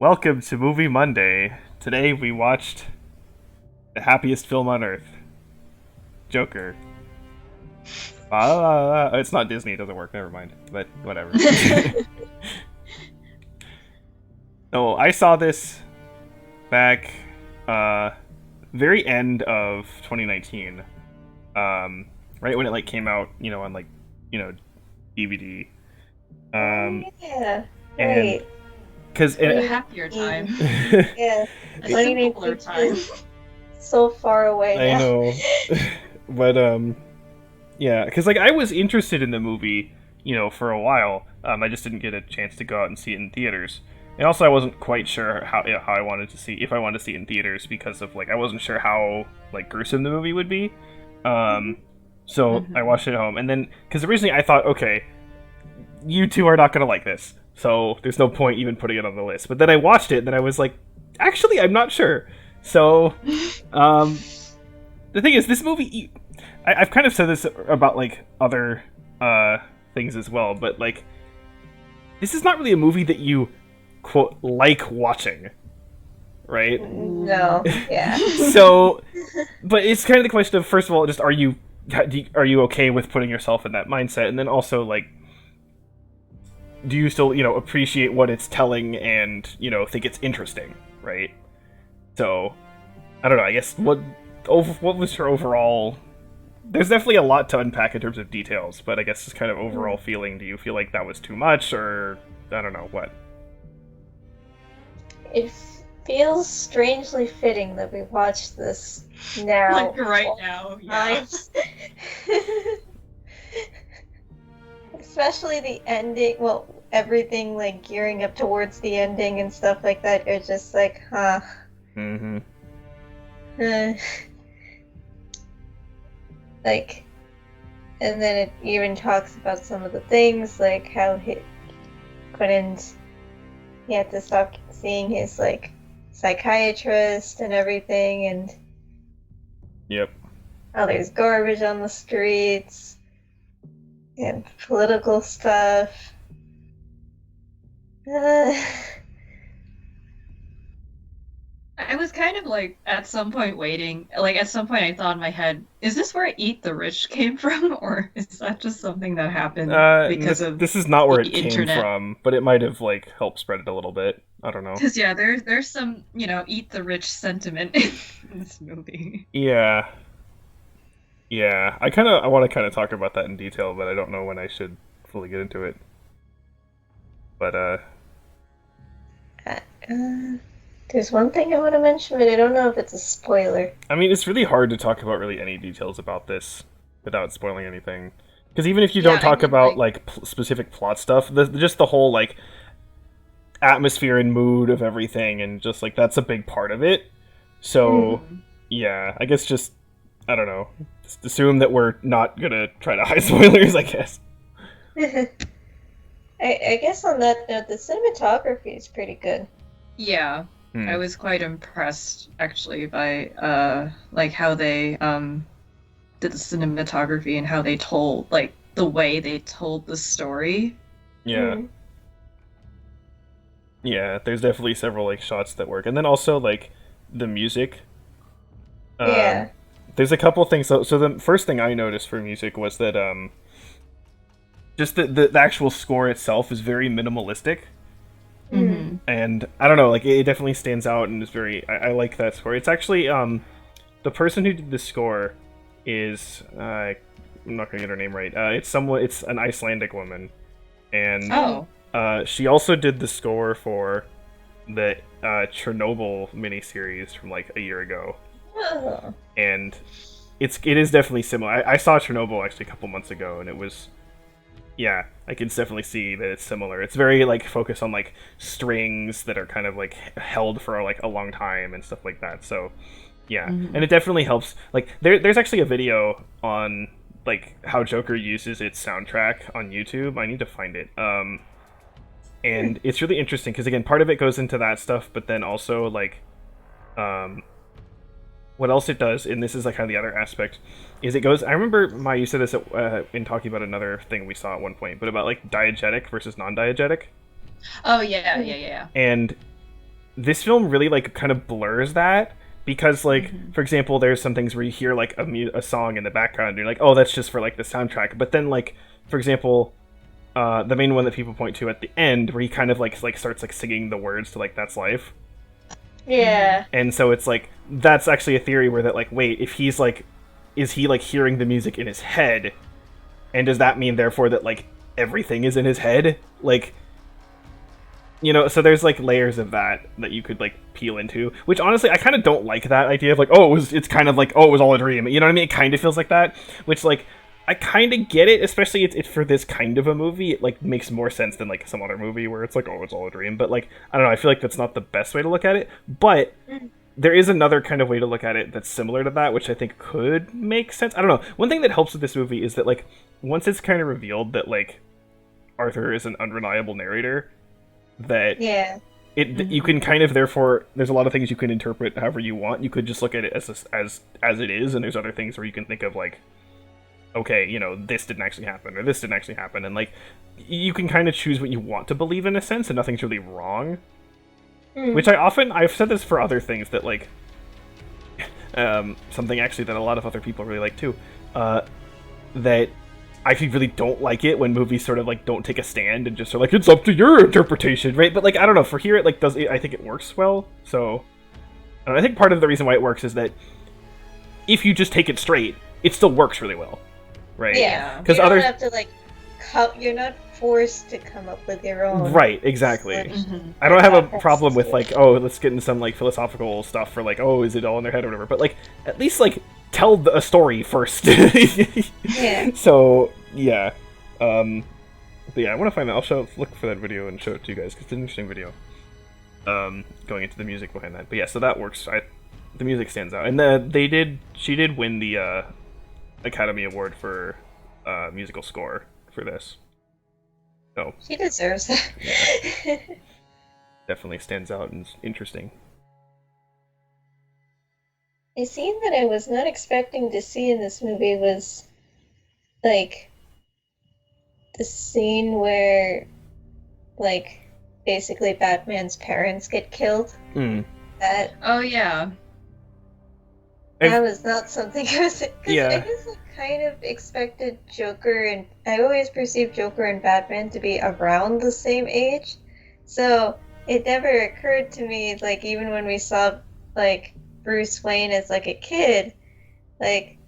Welcome to Movie Monday. Today we watched the happiest film on earth, Joker. It's not Disney, it doesn't work, never mind. But whatever. No, I saw this back very end of 2019. Right when it came out, on you know, DVD. Oh Um yeah, and right. cuz A it, happier time. Yeah, A simpler 2019 time. is so far away I now. know. But yeah, because I was interested in the movie, for a while. I just didn't get a chance to go out and see it in theaters, and also I wasn't quite sure how I wanted to see if I wanted to see it in theaters because of I wasn't sure how gruesome the movie would be. Um, so I Hmm. watched it at home, and then because originally I thought, okay, you two are not gonna like this, so there's no point even putting it on the list. But then I watched it, and then I was like, actually, I'm not sure. So, um, the thing is, this movie. I've kind of said this about other things as well, but this is not really a movie that you quote like watching, right? Ooh. No, yeah. So, but it's kind of the question of first of all, just are you okay with putting yourself in that mindset, and then also do you still appreciate what it's telling and think it's interesting, right? So I don't know. I guess what was your overall? There's definitely a lot to unpack in terms of details, but I guess just kind of overall feeling. Do you feel like that was too much, or I don't know what? It feels strangely fitting that we watch this now. Like right now, yeah. Times. Especially the ending, well, everything gearing up towards the ending and stuff like that. You're just like, huh. Mm-hmm. uh, like, and then it even talks about some of the things, like how he couldn't he had to stop seeing his psychiatrist and everything, and Yep. how there's garbage on the streets and political stuff. Uh, I was kind of at some point waiting. At some point I thought in my head, is this where Eat the Rich came from? Or is that just something that happened because of This is not the where it came internet? from, but it might have helped spread it a little bit. I don't know. Because yeah, there's some, Eat the Rich sentiment in this movie. Yeah, yeah. I want to kind of talk about that in detail, but I don't know when I should fully get into it. But uh, there's one thing I want to mention, but I don't know if it's a spoiler. I mean, it's really hard to talk about really any details about this without spoiling anything. Because even if you Yeah, don't I talk mean about specific plot stuff, just the whole atmosphere and mood of everything, and just that's a big part of it. So Mhm. yeah, I guess just I don't know. Just assume that we're not gonna try to hide spoilers. I guess. I guess on that note, the cinematography is pretty good. Yeah, I Hmm. was quite impressed actually by how they did the cinematography and how they told the way they told the story. Yeah. Mm. Yeah. There's definitely several shots that work, and then also the music. Um, Yeah. there's a couple things. So the first thing I noticed for music was that just the actual score itself is very minimalistic, Mm. Hmm. and I don't know, it definitely stands out and is very. I like that score. It's actually the person who did the score is I'm not gonna get her name right. It's an Icelandic woman, and Mm. Oh. she also did the score for the Chernobyl miniseries from a year ago, Oh. and it is definitely similar. I saw Chernobyl actually a couple months ago, and it was yeah, I can definitely see that it's similar. It's very focused on strings that are kind of held for a long time and stuff like that. So yeah, and Hmm. it definitely helps. There's actually a video on how Joker uses its soundtrack on YouTube. I need to find it. Hmm. And it's really interesting because again, part of it goes into that stuff, but then also um, what else it does, and this is kind of the other aspect, is it goes. I remember you said this in talking about another thing we saw at one point, but about diegetic versus non-diegetic, Oh yeah, Mm. yeah, yeah. and this film really like kind of blurs that because like for example, there's some things where you hear like a song in the background and you're like, oh, that's just for like the soundtrack. But then like for example, the main one that people point to at the end where he kind of like starts like singing the words to like That's Life. Yeah. And so it's like that's actually a theory where that like wait, if he's like is he like hearing the music in his head, and does that mean therefore that like everything is in his head? Like, you know, so there's like layers of that you could like peel into, which honestly I kind of don't like that idea of like, oh, it's kind of like, oh, it was all a dream, you know what I mean? It kind of feels like that, which like I kind of get it, especially it's for this kind of a movie. It like makes more sense than like some other movie where it's like, oh, it's all a dream. But like I don't know, I feel like that's not the best way to look at it. But there is another kind of way to look at it that's similar to that, which I think could make sense. I don't know. One thing that helps with this movie is that like once it's kind of revealed that like Arthur is an unreliable narrator, that you can kind of therefore there's a lot of things you can interpret however you want. You could just look at it as it is, and there's other things where you can think of like, okay, you know, this didn't actually happen or this didn't actually happen, and like you can kind of choose what you want to believe in a sense, and nothing's really wrong. Which I've said this for other things that like something actually that a lot of other people really like too, that I actually really don't like it when movies sort of like don't take a stand and just are like, it's up to your interpretation, right? But like I don't know, for here it like I think it works well. So I think part of the reason why it works is that if you just take it straight, it still works really well, right? Yeah, because others have to like you're not forced to come up with your own. Right, exactly. I don't have a problem with like, oh, let's get into some like philosophical stuff for like, oh, is it all in their head or whatever? But like, at least like tell a story first. Yeah. So yeah, but yeah, I want to find that. I'll look for that video and show it to you guys because it's an interesting video. Going into the music behind that, but yeah, so that works. The music stands out, and she did win the Academy Award for musical score for this. So she deserves that. Yeah. Definitely stands out and is interesting. A scene that I was not expecting to see in this movie was like the scene where like basically Batman's parents get killed. That yeah. That was not something I was. Yeah. I just kind of expected Joker, and I always perceived Joker and Batman to be around the same age, so it never occurred to me, like even when we saw like Bruce Wayne as like a kid, like,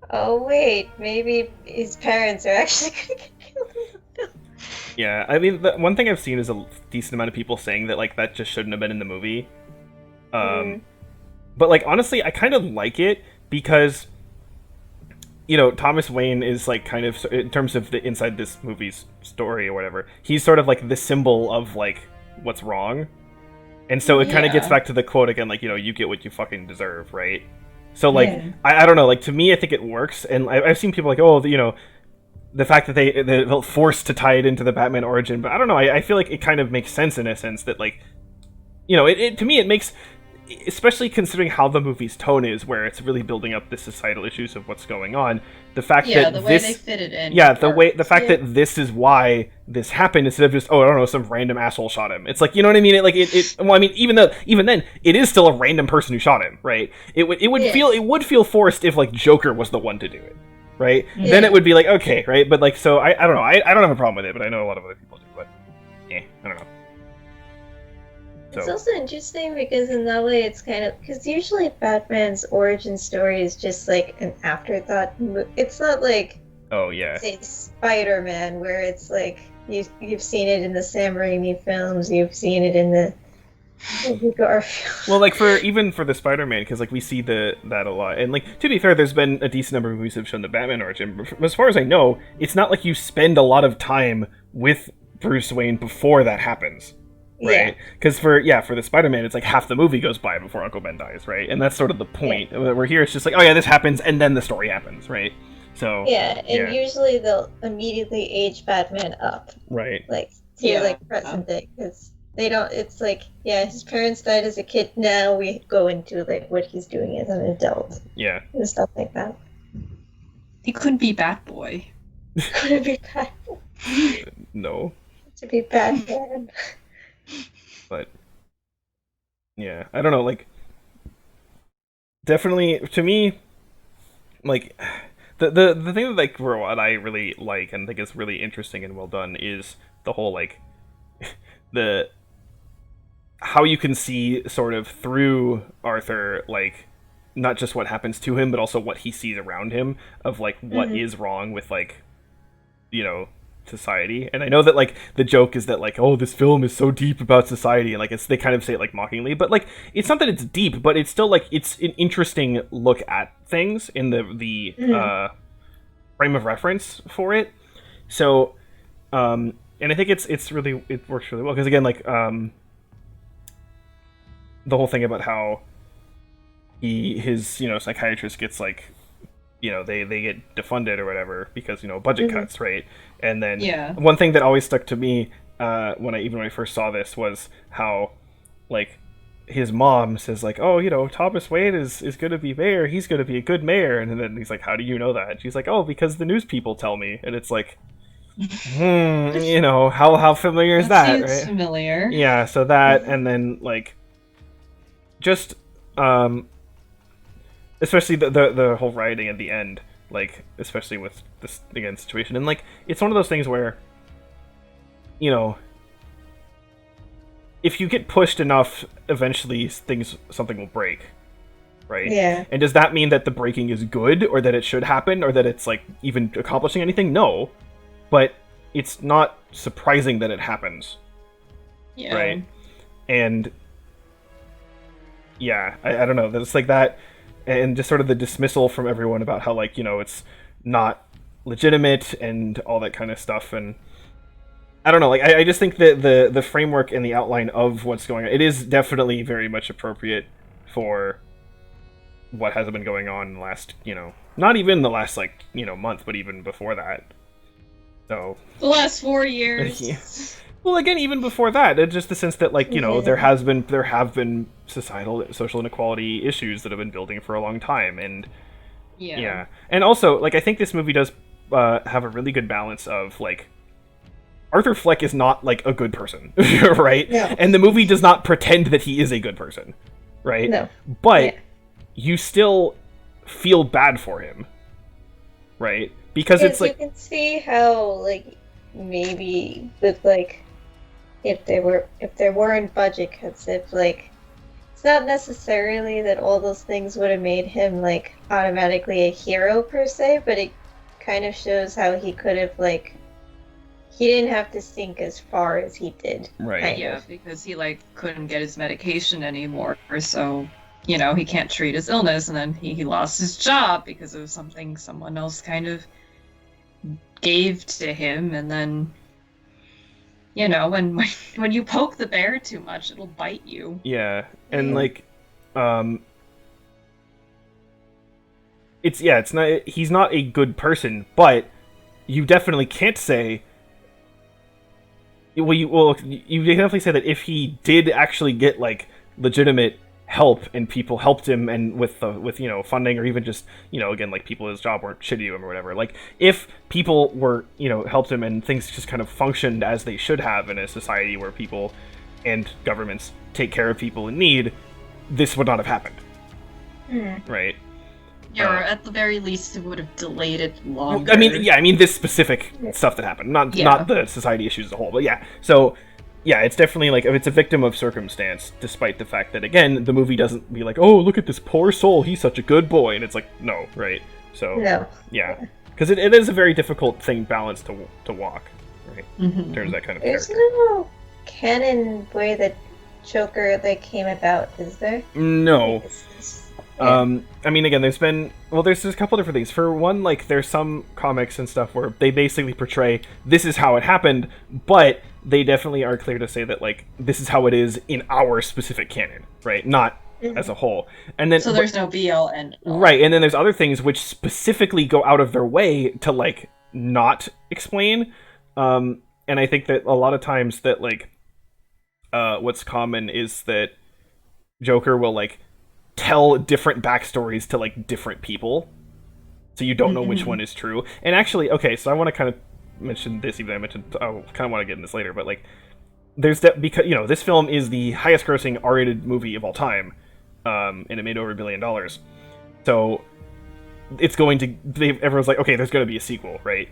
oh wait, maybe his parents are actually gonna get killed in the film. Yeah, I mean, the one thing I've seen is a decent amount of people saying that like that just shouldn't have been in the movie. But, like, honestly, I kind of like it because, you know, Thomas Wayne is, like, kind of, in terms of the inside this movie's story or whatever, he's sort of, like, the symbol of, like, what's wrong. And so it kind of gets back to the quote again, like, you know, you get what you fucking deserve, right? So, like, I don't know, like, to me, I think it works. And I've seen people like, oh, you know, the fact that they felt forced to tie it into the Batman origin. But I don't know, I feel like it kind of makes sense in a sense that, like, you know, to me, it makes... especially considering how the movie's tone is, where it's really building up the societal issues of what's going on. The fact that the way they fit it in. Yeah, the fact that this is why this happened instead of just, oh, I don't know, some random asshole shot him. It's like, you know what I mean? Well, I mean, even then, it is still a random person who shot him, right? It would feel forced if like Joker was the one to do it, right? Yeah. Then it would be like, okay, right? But like, so I don't know. I don't have a problem with it, but I know a lot of other people do. But I don't know. It's also interesting because in that way it's kind of... because usually Batman's origin story is just like an afterthought. It's not like... oh, yeah. say Spider-Man, where it's like you've seen it in the Sam Raimi films, you've seen it in the Garfield. Well, like, even for the Spider-Man, because like we see that a lot. And like, to be fair, there's been a decent number of movies that have shown the Batman origin. But as far as I know, it's not like you spend a lot of time with Bruce Wayne before that happens. Right, because for the Spider-Man, it's like half the movie goes by before Uncle Ben dies, right? And that's sort of the point. Yeah. We're here, it's just like, oh yeah, this happens, and then the story happens, right? So usually they'll immediately age Batman up, right? Like to like present day, because they don't. It's like, his parents died as a kid. Now we go into like what he's doing as an adult, and stuff like that. He couldn't be Batboy. Couldn't be Batboy. No. To be Batman. But Yeah, I don't know, like, definitely to me, like, the thing that, like, what I really like and think is really interesting and well done is the whole, like, the how you can see sort of through Arthur, like, not just what happens to him but also what he sees around him of like what Mm-hmm. is wrong with, like, you know, society. And I know that, like, the joke is that, like, oh, this film is so deep about society, and like it's, they kind of say it like mockingly, but like it's not that it's deep, but it's still like it's an interesting look at things in the Mm-hmm. frame of reference for it. So and I think it's really, it works really well because again, like, the whole thing about how his, you know, psychiatrist gets, like, you know, they get defunded or whatever because, you know, budget Mm-hmm. cuts, right? And then Yeah. one thing that always stuck to me when I first saw this was how, like, his mom says, like, oh, you know, Thomas Wayne is going to be mayor, he's going to be a good mayor, and then he's like, how do you know that? And she's like, oh, because the news people tell me. And it's like, you know, how familiar is That that, seems right? familiar. Yeah, so that, and then, like, just um especially the whole rioting at the end, like, especially with this again situation, and like it's one of those things where, you know, if you get pushed enough, eventually something will break, right? Yeah. And does that mean that the breaking is good, or that it should happen, or that it's like even accomplishing anything? No, but it's not surprising that it happens, Yeah. right? And yeah, I don't know, it's like that, and just sort of the dismissal from everyone about how, like, you know, it's not legitimate and all that kind of stuff. And I don't know, like, I just think that the framework and the outline of what's going on, it is definitely very much appropriate for what has been going on in the last, you know, not even the last, like, you know, month, but even before that. So The last 4 yeah. years. Well, again, even before that, it's just the sense that, like, you know, Yeah. there have been societal social inequality issues that have been building for a long time. And Yeah. yeah, and also, like, I think this movie does have a really good balance of, like, Arthur Fleck is not, like, a good person, right? No. And the movie does not pretend that he is a good person, right? No. But Yeah. you still feel bad for him, right? Because it's Because you like, can see how, like, maybe with, like, if there weren't budget cuts, if, like, it's not necessarily that all those things would have made him, like, automatically a hero per se, but it kind of shows how he could have, like, he didn't have to sink as far as he did. right? Kind Yeah, of. because he like couldn't get his medication anymore, so you know he can't treat his illness, and then he lost his job because of something someone else kind of gave to him, and then you know when you poke the bear too much, it'll bite you. Yeah, and Yeah. like, it's, yeah, it's not, he's not a good person, but you definitely can't say, you definitely say that if he did actually get, like, legitimate help and people helped him, and with, you know, funding, or even just, you know, again, like, people at his job weren't shitty to him or whatever, like, if people were, you know, helped him and things just kind of functioned as they should have in a society where people and governments take care of people in need, this would not have happened, right? Yeah, or at the very least, it would have delayed it longer. I mean, yeah, I mean this specific stuff that happened, not Yeah. the society issues as a whole, but yeah. So, yeah, it's definitely like, it's a victim of circumstance, despite the fact that, again, the movie doesn't be like, oh, look at this poor soul, he's such a good boy, and it's like, no, right? So, No. yeah, because it is a very difficult balance to walk, right? In terms of that kind of There's character. no canon way that Joker, like, came about, is there? No. Yeah. I mean, again, there's a couple different things. For one, like, there's some comics and stuff where they basically portray this is how it happened, but they definitely are clear to say that, like, this is how it is in our specific canon, right? Not as a whole. And then So there's no BL end. right, and then there's other things which specifically go out of their way to, like, not explain. And I think that a lot of times that, like, what's common is that Joker will, like, tell different backstories to, like, different people, so you don't know which one is true. And actually, okay, so I want to kind of mention this, even though I kind of want to get in this later, but, like, because this film is the highest grossing R-rated movie of all time, and it made over $1 billion. So it's going to. Everyone's like, okay, there's going to be a sequel, right?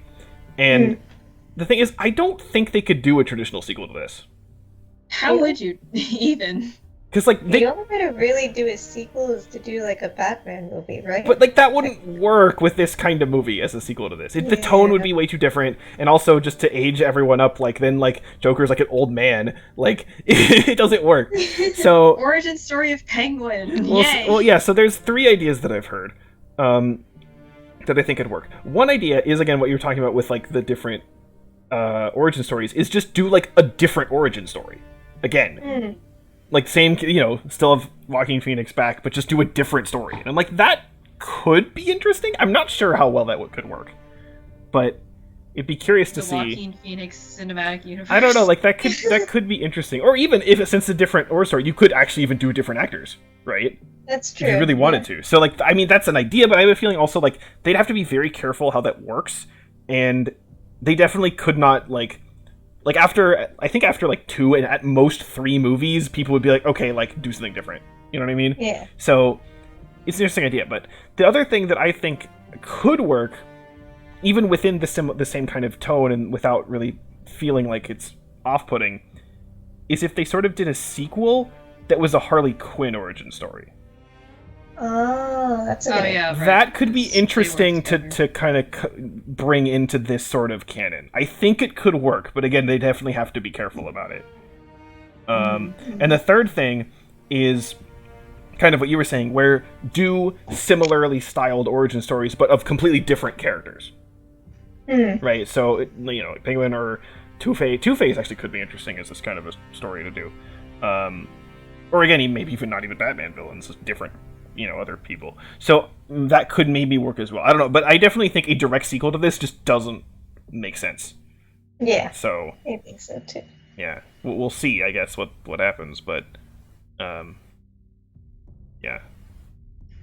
And the thing is, I don't think they could do a traditional sequel to this. How would you even? Because the only way to really do a sequel is to do like a Batman movie, right? But that wouldn't work with this kind of movie as a sequel to this. The tone would be way too different, and also just to age everyone up, then Joker's like an old man, it doesn't work. So origin story of Penguin. Well, yeah. So there's 3 ideas that I've heard that I think could work. One idea is again what you're talking about with the different origin stories is just do a different origin story again. Same, still have Joaquin Phoenix back, but just do a different story. And I'm that could be interesting. I'm not sure how well that could work, but it'd be curious to see. Joaquin Phoenix cinematic universe. I don't know, that could be interesting. Or even if since it's a different origin story, you could actually even do different actors, right? That's true. If you really wanted to. So that's an idea, but I have a feeling also they'd have to be very careful how that works, and they definitely could not after 2 and at most 3 movies, people would be okay, do something different. You know what I mean? Yeah. So it's an interesting idea. But the other thing that I think could work, even within the same kind of tone and without really feeling like it's off-putting, is if they sort of did a sequel that was a Harley Quinn origin story. Oh, that's a good idea. Right. That could be interesting to kind of bring into this sort of canon. I think it could work, but again, they definitely have to be careful about it. And the third thing is kind of what you were saying, where do similarly styled origin stories, but of completely different characters. Right? So, Penguin or Two-Face. Two-Face actually could be interesting as this kind of a story to do. Or again, maybe even not even Batman villains, just different other people. So that could maybe work as well. I don't know, but I definitely think a direct sequel to this just doesn't make sense. Yeah. So I think so too. Yeah, we'll see. I guess what happens, but yeah,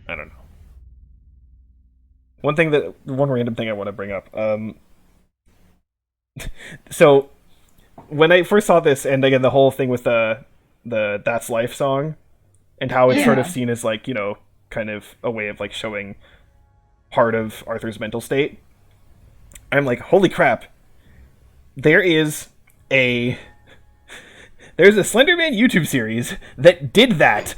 I don't know. One random thing I want to bring up. So when I first saw this, and again the whole thing with the That's Life song, and how it's sort of seen as kind of a way of showing part of Arthur's mental state. I'm holy crap. There's a Slenderman YouTube series that did that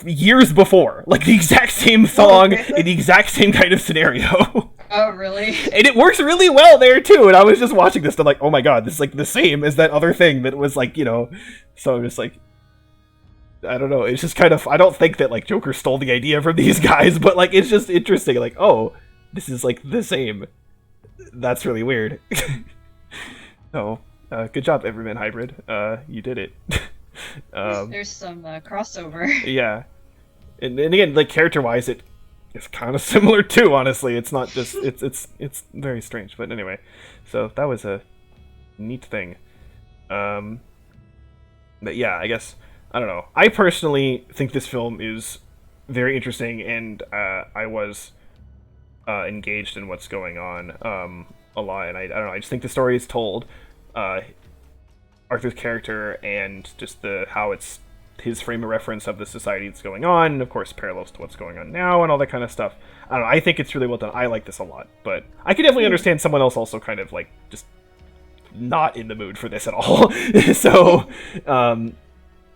years before. The exact same song in the exact same kind of scenario. Oh, really? And it works really well there too. And I was just watching this and oh my god, this is the same as that other thing that was so I'm just I don't know. It's just kind of, I don't think that Joker stole the idea from these guys, but it's just interesting. Oh, this is the same. That's really weird. So, good job, Everyman Hybrid. You did it. There's some crossover. Yeah, and again, character-wise, it's kind of similar too. Honestly, it's not just it's very strange. But anyway, so that was a neat thing. But yeah, I guess. I don't know. I personally think this film is very interesting, and I was engaged in what's going on a lot. And I don't know. I just think the story is told. Arthur's character and just how it's his frame of reference of the society that's going on, and of course parallels to what's going on now and all that kind of stuff. I don't know. I think it's really well done. I like this a lot, but I could definitely understand someone else also kind of just not in the mood for this at all. So.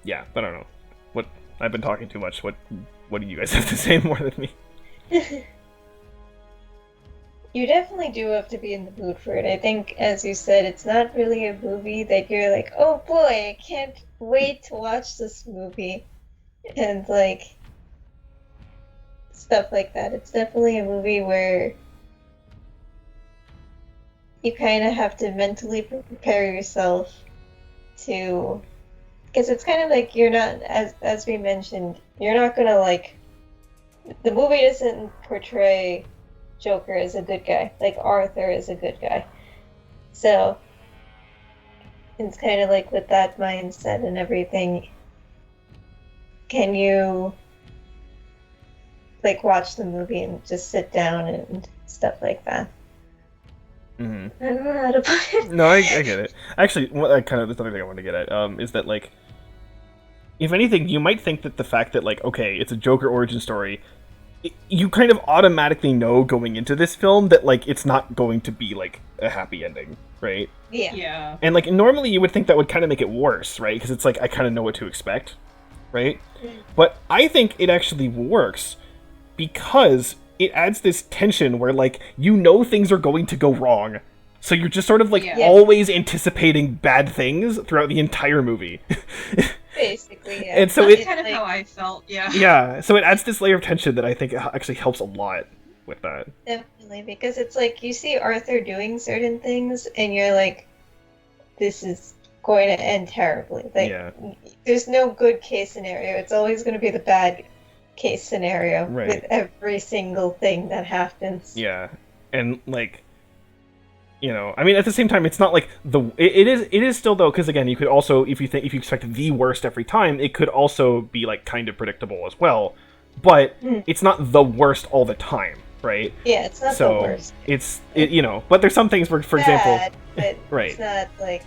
Yeah, but I don't know. What I've been talking too much. What do you guys have to say more than me? You definitely do have to be in the mood for it. I think, as you said, it's not really a movie that you're oh boy, I can't wait to watch this movie. And stuff like that. It's definitely a movie where you kind of have to mentally prepare yourself to... Because it's kind of you're not, as we mentioned, you're not gonna the movie doesn't portray Joker as a good guy, Arthur is a good guy. So it's kind of with that mindset and everything, can you watch the movie and just sit down and stuff like that? Hmm. I don't know how to put it. No, I get it. Actually, what I kind of this other thing I want to get at is that like, if anything, you might think that the fact that like, okay, it's a Joker origin story, you kind of automatically know going into this film that like it's not going to be like a happy ending, right? Yeah. Yeah. And like normally you would think that would kind of make it worse, right? Because it's like I kind of know what to expect, right? But I think it actually works because it adds this tension where like you know things are going to go wrong. So you're just sort of like Yeah. always anticipating bad things throughout the entire movie. Basically, yeah. And so That's it kind of like- how I felt. Yeah. yeah, so it adds this layer of tension that I think actually helps a lot with that. Definitely, because it's like you see Arthur doing certain things, and you're like, this is going to end terribly. Like, Yeah. there's no good case scenario. It's always going to be the bad case scenario Right. with every single thing that happens. Yeah, and like, you know, I mean, at the same time, it's not like it is still though, because again, you could also if you expect the worst every time, it could also be like kind of predictable as well, but it's not the worst all the time, right? Yeah, it's not the So worst. it's you know, but there's some things where, for example, Bad, but right. it's not like,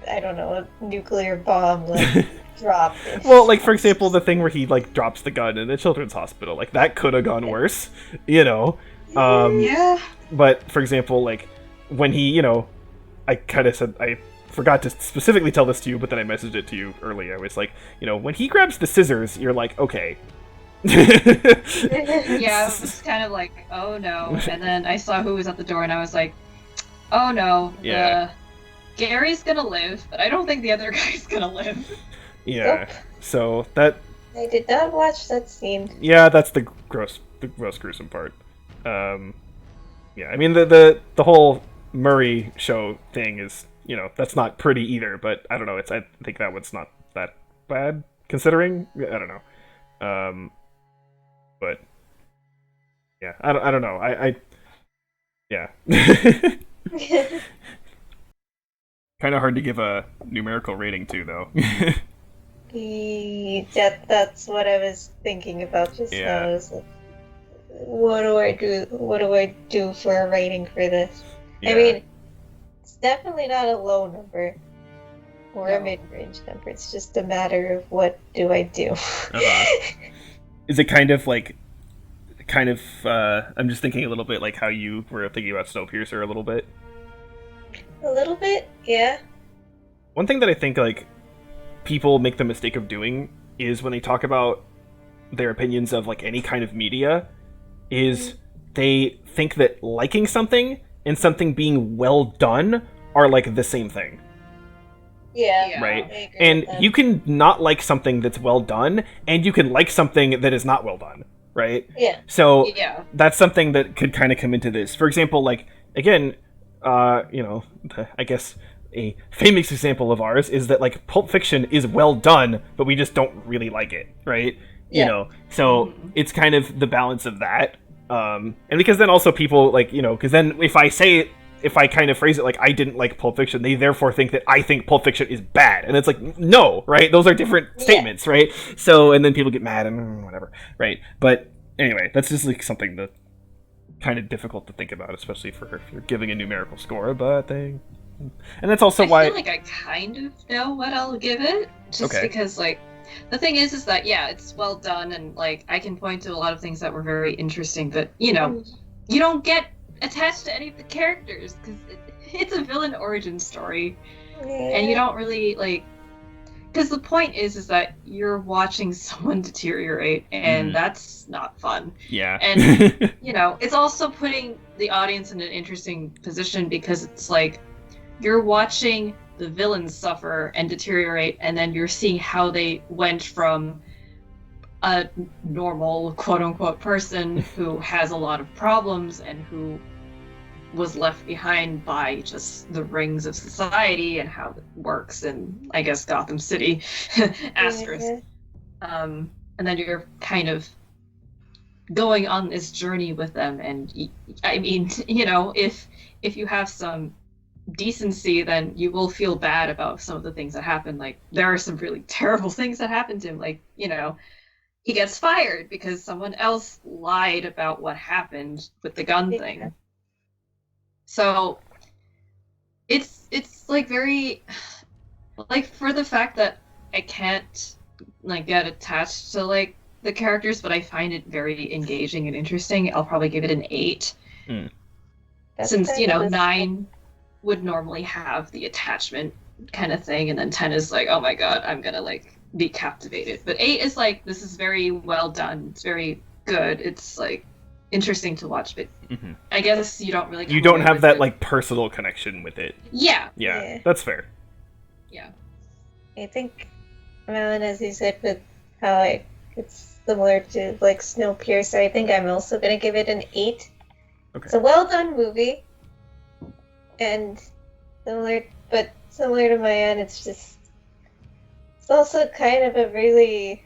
I don't know, a nuclear bomb like dropped. in well, his like for house. example, the thing where he like drops the gun in the children's hospital, like that could have gone worse, you know. Yeah. But for example, like when he, you know, I kind of said I forgot to specifically tell this to you, but then I messaged it to you earlier. I was like, you know, when he grabs the scissors, you're like, okay. Yeah, it was kind of like, oh no. And then I saw who was at the door, and I was like, oh no. Yeah. Gary's gonna live, but I don't think the other guy's gonna live. Yeah. So that, I did not watch that scene. yeah, that's the most gruesome part. Yeah, I mean the whole Murray show thing is, you know, that's not pretty either. But I don't know. I think that one's not that bad considering. I don't know. But yeah, I don't know. I yeah. Kind of hard to give a numerical rating to, though. That's what I was thinking about just Yeah. now. I was like, what do I do? What do I do for a rating for this? Yeah. I mean, it's definitely not a low number or a No. mid-range number. It's just a matter of what do I do. Is it kind of like, I'm just thinking a little bit like how you were thinking about Snowpiercer a little bit. A little bit, yeah. One thing that I think like people make the mistake of doing is when they talk about their opinions of like any kind of media is they think that liking something and something being well done are like the same thing, Yeah. Yeah. right? I agree And with that. you can not like something that's well done, and you can like something that is not well done, right? Yeah. So Yeah. that's something that could kind of come into this. For example, like again, you know, I guess a famous example of ours is that like Pulp Fiction is well done, but we just don't really like it, right? You Yeah. know, so it's kind of the balance of that. And because then also people like, you know, because then if I kind of phrase it like I didn't like Pulp Fiction, they therefore think that I think Pulp Fiction is bad, and it's like no, right? Those are different statements, right? So and then people get mad and whatever, right? But anyway, that's just like something that kind of difficult to think about, especially for if you're giving a numerical score. But and that's also I why. feel like I kind of know what I'll give it, just Okay. because like the thing is that yeah, it's well done, and like I can point to a lot of things that were very interesting, but you know, you don't get attached to any of the characters because it's a villain origin story, and you don't really like. Because the point is that you're watching someone deteriorate, and Mhm. that's not fun. Yeah. And you know, it's also putting the audience in an interesting position because it's like you're watching the villains suffer and deteriorate, and then you're seeing how they went from a normal quote unquote person who has a lot of problems and who was left behind by just the rings of society and how it works in, I guess, Gotham City. Asterisk. And then you're kind of going on this journey with them, and I mean, you know, if you have some decency, then you will feel bad about some of the things that happen. Like there are some really terrible things that happen to him, like, you know, he gets fired because someone else lied about what happened with the gun thing. So it's like very like for the fact that I can't like get attached to like the characters, but I find it very engaging and interesting. I'll probably give it an 8. Mm. That's Since, kind of 9 would normally have the attachment kind of thing, and then 10 is like, oh my god, I'm gonna like be captivated. But 8 is like, this is very well done. It's very good. It's like interesting to watch, but I guess you don't really. You don't have that like personal connection with it. Yeah. Yeah, that's fair. Yeah. I think, Melon, as you said, with how it's similar to like Snowpiercer, I think I'm also gonna give it an 8. Okay. It's a well done movie, and similar to my end, it's also kind of a really.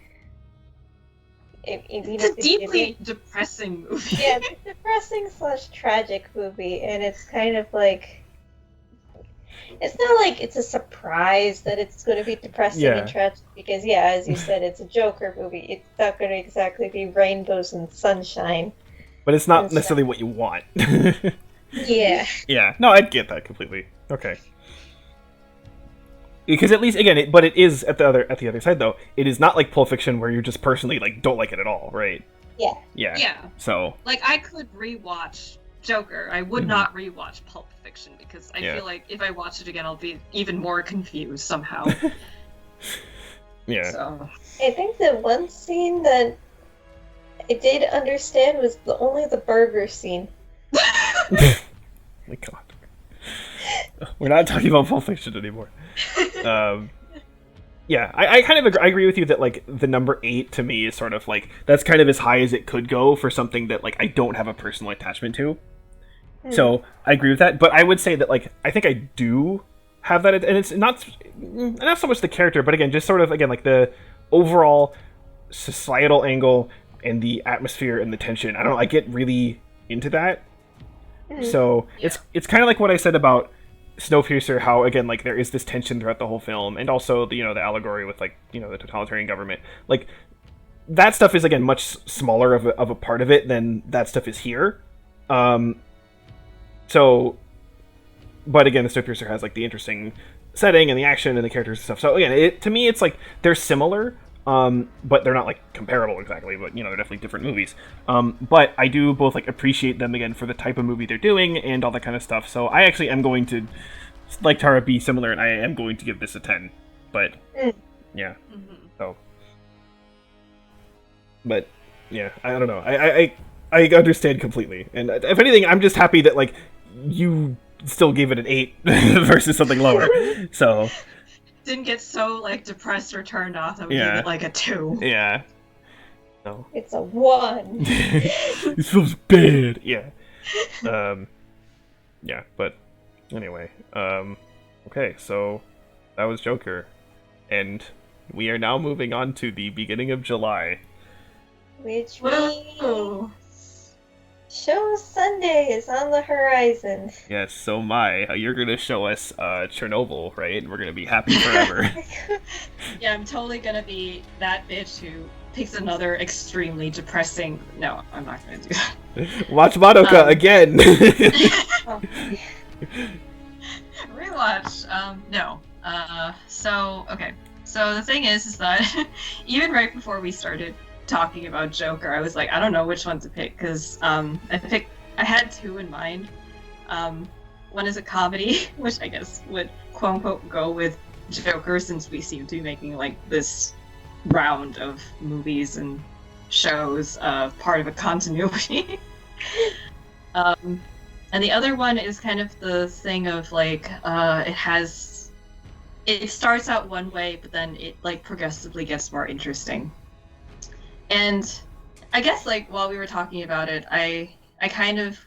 It's a deeply depressing movie. Yeah, it's a depressing / tragic movie, and it's kind of like. It's not like it's a surprise that it's going to be depressing and tragic because, yeah, as you said, it's a Joker movie. It's not going to exactly be rainbows and sunshine. But it's not necessarily what you want. Yeah. Yeah. No, I'd get that completely. Okay. Because at least, again, but it is at the other side though. It is not like Pulp Fiction where you just personally like don't like it at all, right? Yeah. Yeah. Yeah. So. Like I could rewatch Joker. I would not rewatch Pulp Fiction because I feel like if I watch it again, I'll be even more confused somehow. Yeah. So. I think the one scene that I did understand was only the burger scene. Oh my god. We're not talking about Pulp Fiction anymore. Yeah, I kind of agree with you that like the number 8 to me is sort of like that's kind of as high as it could go for something that like I don't have a personal attachment to. So I agree with that, but I would say that like I think I do have that, and it's not so much the character, but again, just sort of again like the overall societal angle and the atmosphere and the tension. I don't know, I get really into that. So it's kind of like what I said about Snowpiercer, how again like there is this tension throughout the whole film, and also the the allegory with like the totalitarian government. Like that stuff is again much smaller of a part of it than that stuff is here. So, but again, the Snowpiercer has like the interesting setting and the action and the characters and stuff. So again, to me, it's like they're similar, but they're not like comparable exactly. But they're definitely different movies. But I do both like appreciate them again for the type of movie they're doing and all that kind of stuff. So I actually am going to, like Tara, be similar, and I am going to give this a 10. But yeah, so. But yeah, I don't know. I understand completely, and if anything, I'm just happy that like you still gave it an 8 versus something lower. So didn't get so like depressed or turned off that we gave it like a 2. Yeah. No. It's a 1. This feels bad. Yeah. Yeah, but anyway. Okay, so that was Joker, and we are now moving on to the beginning of July. Which means Show Sunday is on the horizon. Yes, so you're gonna show us Chernobyl, right? And we're gonna be happy forever. Yeah, I'm totally gonna be that bitch who picks another extremely depressing. No, I'm not gonna do that. Watch Madoka again. Rewatch. No. So okay. So the thing is that even right before we started talking about Joker, I was like, I don't know which one to pick because I had 2 in mind. One is a comedy, which I guess would quote unquote go with Joker since we seem to be making like this round of movies and shows part of a continuity. And the other one is kind of the thing of like it starts out one way, but then it like progressively gets more interesting. And I guess like while we were talking about it, I kind of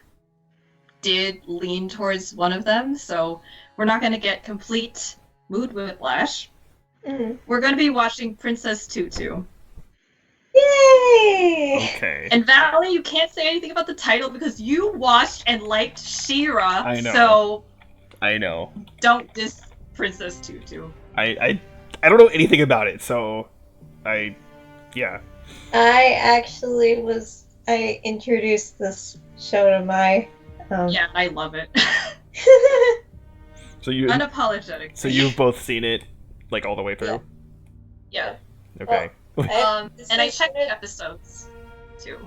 did lean towards one of them, so we're not going to get complete mood whiplash. We're going to be watching Princess Tutu. Yay! Okay. And Valley, you can't say anything about the title because you watched and liked She-Ra. I know. So I know. Don't diss Princess Tutu. I don't know anything about it, so yeah. I introduced this show to my Yeah, I love it. So you Unapologetic. so you've both seen it like all the way through? Yeah. Okay. And I checked the episodes too.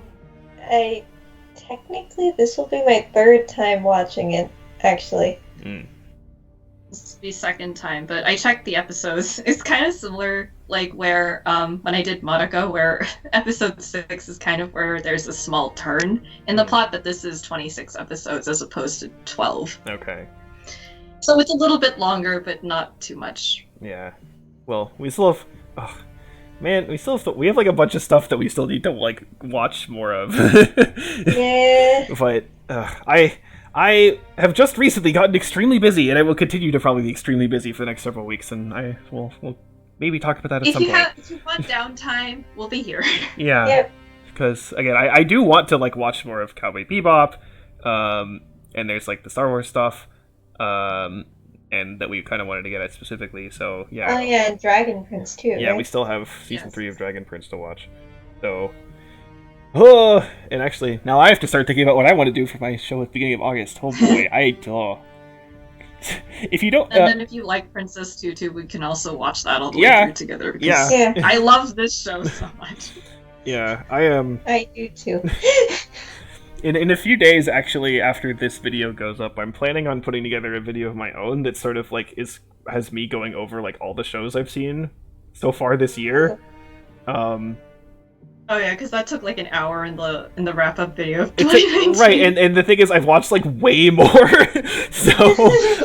Technically, this will be my third time watching it, actually. This will be second time, but I checked the episodes. It's kind of similar, like where when I did Monaco, where episode 6 is kind of where there's a small turn in the plot, but this is 26 episodes as opposed to 12. Okay. So it's a little bit longer, but not too much. Yeah. Well, we still have. Oh, man, we still have. We have like a bunch of stuff that we still need to like watch more of. Yeah. But I have just recently gotten extremely busy, and I will continue to probably be extremely busy for the next several weeks, and I will we'll maybe talk about that at some point. If you want downtime, we'll be here. Yeah. Yep. Because again, I do want to like watch more of Cowboy Bebop, and there's like the Star Wars stuff, and that we kind of wanted to get at specifically. So yeah. Oh yeah, and Dragon Prince too. Yeah, right? we still have season Yes. 3 of Dragon Prince to watch. So, oh, and actually, now I have to start thinking about what I want to do for my show at the beginning of August. Oh boy, if you don't, And then if you like Princess Tutu, we can also watch that all the way Yeah. through together. Because Yeah. Yeah, I love this show so much. yeah, I am. I do too. In a few days, actually, after this video goes up, I'm planning on putting together a video of my own that sort of like has me going over like all the shows I've seen so far this year. Oh yeah, because that took like an hour in the wrap up video of It's 2019. right, and the thing is, I've watched like way more, so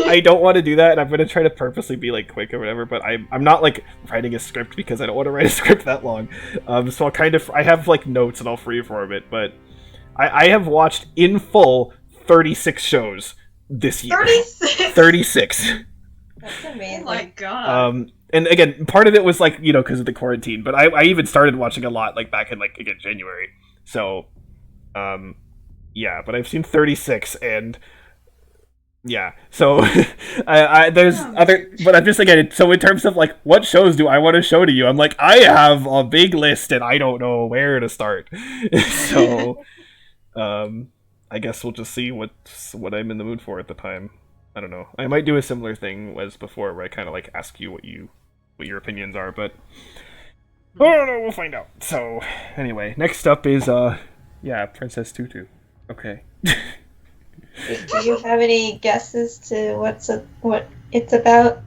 I don't want to do that, and I'm gonna try to purposely be like quick or whatever. But I'm not like writing a script because I don't want to write a script that long. So I have like notes and I'll freeform it, but I have watched in full 36 shows this year. 36. 36. That's Oh amazing. my god. And again, part of it was like, you know, because of the quarantine, but I even started watching a lot like back in like again January. So yeah, but I've seen 36 and yeah. So there's other, but I'm just again, so in terms of like what shows do I want to show to you? I'm like, I have a big list and I don't know where to start. So I guess we'll just see what I'm in the mood for at the time. I don't know. I might do a similar thing as before, where I kind of like ask you what your opinions are, but I don't know. We'll find out. So anyway, next up is Princess Tutu. Okay. Do you have any guesses to what it's about?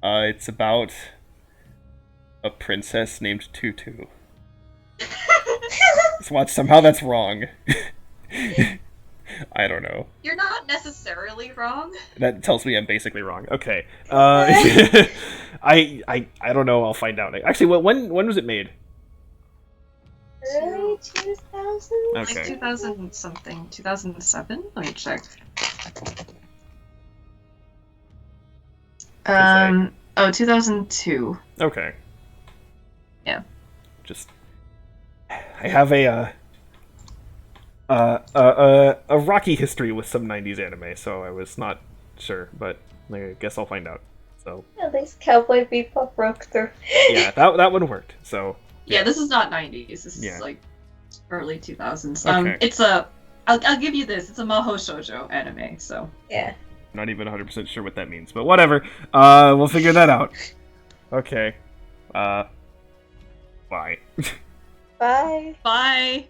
It's about a princess named Tutu. Somehow that's wrong. I don't know. You're not necessarily wrong. That tells me I'm basically wrong. Okay. I don't know. I'll find out. Actually, when was it made? Early 2000s? Okay. Like 2000 something. 2007? Let me check. say. 2002. Okay. Yeah. Just I have a rocky history with some 90s anime, so I was not sure, but I guess I'll find out. So At least Cowboy Bebop broke through. yeah, that one worked. So Yeah, this is not 90s. This Yeah. is like early 2000s. Okay. It's a. I'll give you this. It's a Maho Shoujo anime. So Yeah. not even 100% sure what that means, but whatever. We'll figure that out. Okay. Bye. Bye. bye.